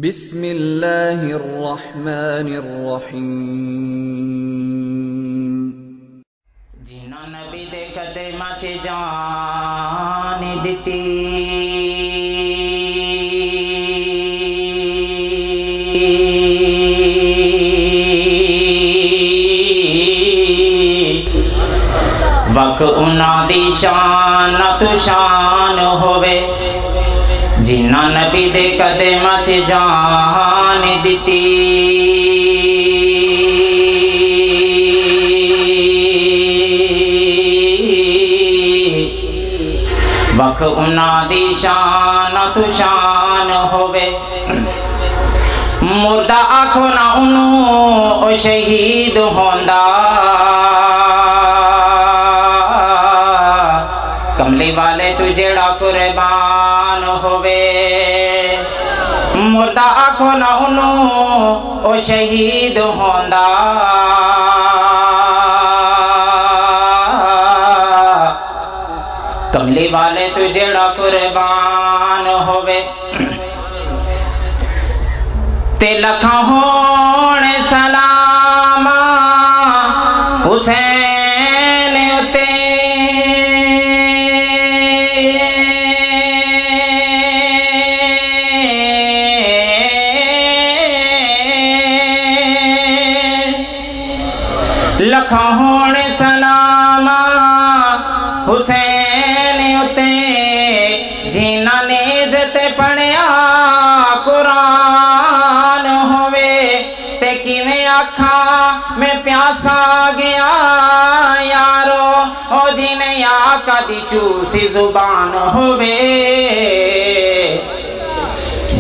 بسم اللہ الرحمن الرحیم۔ جنہاں نبی دے قدماں چ جان دتی، وق انہاں دی شان تو شان ہووے، جنہاں نبی دے قدماں چ جان دتی۔ وکھ انہاں دی شان تو شان ہووے، مردہ آکھو نہ انہوں او شہید ہوندا، کملی والے تو جڑا قربان ہووے، مردہ آکھو نہ انہوں او شہید ہوندا، کملی والے تو جڑا قربان ہووے، تے لکھاں ہون سلام حسین اتے، لکھاں ہون سلام حسین اتے، جنہاں نے عزت پڑھیا قرآن ہوئے، تے کیویں آکھاں میں پیاسا گیا یارو، او جنہیں آقا دی چوسی زبان ہوئے،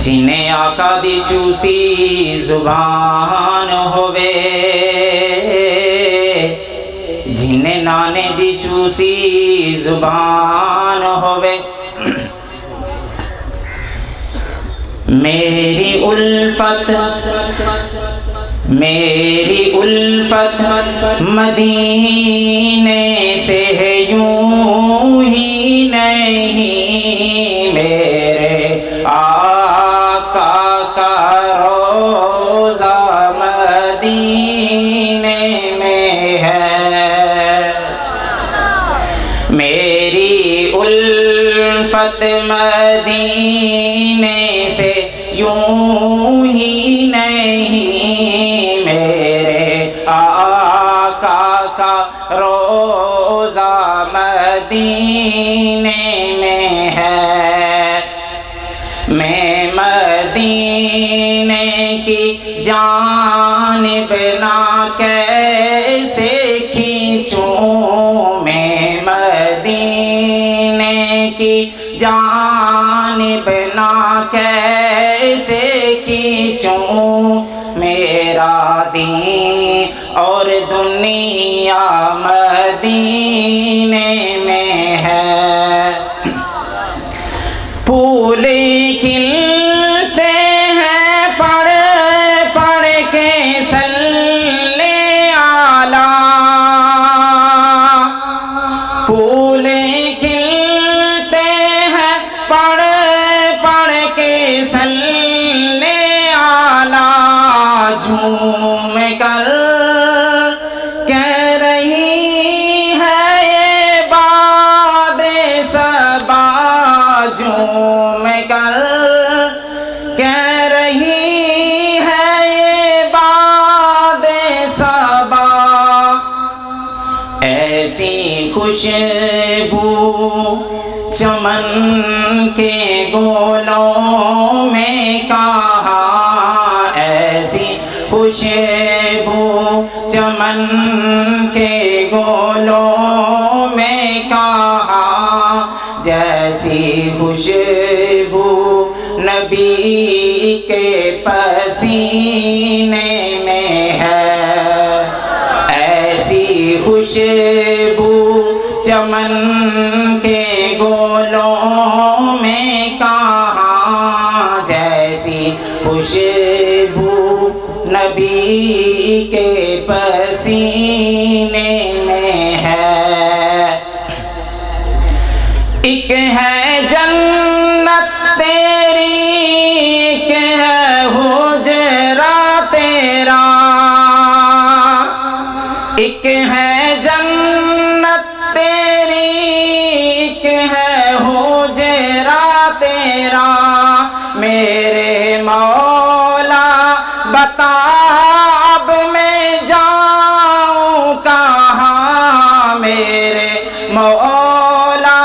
جنہیں آقا دی چوسی زبان ہوئے، جنہیں نانے دی چوسی زبان ہوئے، میری الفت مدینے سے یوں ہی نہیں، میرے آقا کا روضہ مدینے میں ہے، میری الفت مدینے سے یوں ہی نہیں، میرے آقا کا روضہ مدینے میں ہے، میں مدینے کی جانب نہ کیسے کھینچوں، میں مدینے کی جانب نہ کیسے کھینچوں، میرا دین اور دنیا مدینے میں ہے، پھول کھلتے ہیں پڑھ پڑھ کے صلی اعلیٰ، پھول کھلتے ہیں پڑھ پڑھ کے صلی اعلیٰ، جھوم کر کہہ رہی ہے یہ باد صبا، جھوم کر کہہ رہی ہے یہ باد صبا، ایسی خوشبو چمن کے گولوں میں کہاں، ایسی خوشبو چمن کے گولوں میں کہاں، جیسی خوشبو نبی کے پسینے میں ہے، ایسی خوشبو چمن کے گولوں میں کہاں، جیسی خوشبو نبی کے پسینے میں ہے، ایک ہے جنت تیری، ایک ہے مولا بتا اب میں جاؤں کہاں، میرے مولا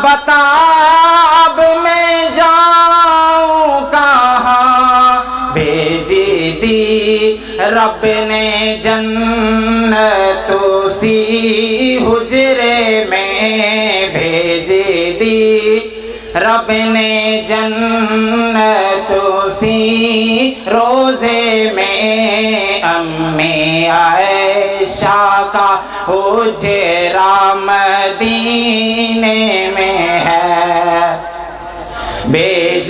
بتا اب میں جاؤں کہاں، بھیج دی رب نے جنت اسی حجرے میں، بھیج دی رب نے جنت اسی روزے میں، امی عائشہ کا حجرہ مدینے میں ہے، بھیج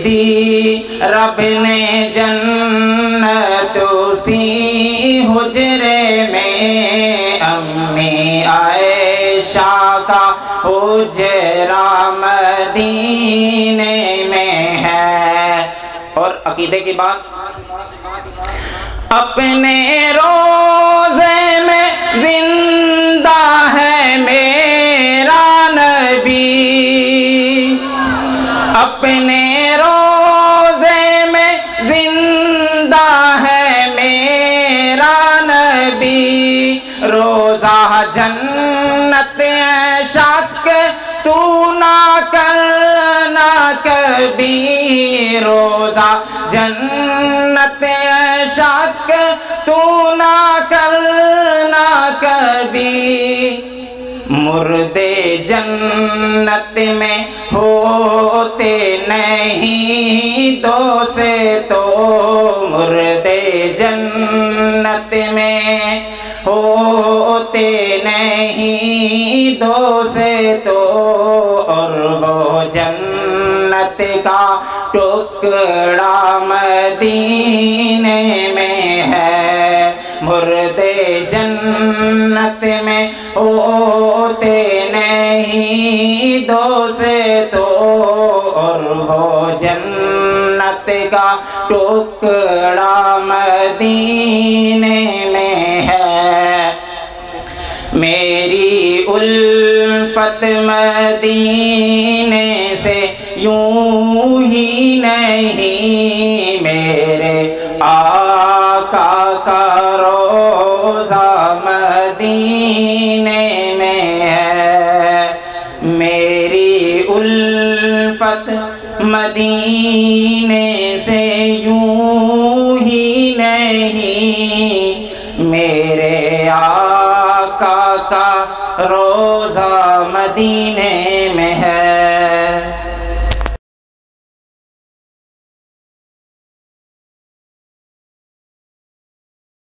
دی رب نے جنت اسی حجرے میں، امی عائشہ کا حجرہ مدینے میں ہے۔ اور عقیدے کی بات، اپنے روزے میں زندہ ہے میرا نبی، اپنے روزے میں زندہ ہے میرا نبی، روزہ جنت ہے شک تو نہ کرنا کبھی، روزہ جنت ہے شک تو نہ کرنا کبھی، مردے جنت میں ہوتے نہیں دو سے تو، مردے جنت میں ہوتے نہیں دو سے تو، اور وہ جنت کا ٹکڑا مدینے میں ہے، مردے جنت میں ہوتے نہیں دو سے تو، اور وہ جنت کا ٹکڑا مدینے میں ہے، میری الفت مدینے سے یوں ہی نہیں، میرے آقا کا روزہ مدینے میں ہے، میری الفت مدینے سے یوں ہی نہیں، میرے آقا کا روزہ مدینے میں ہے۔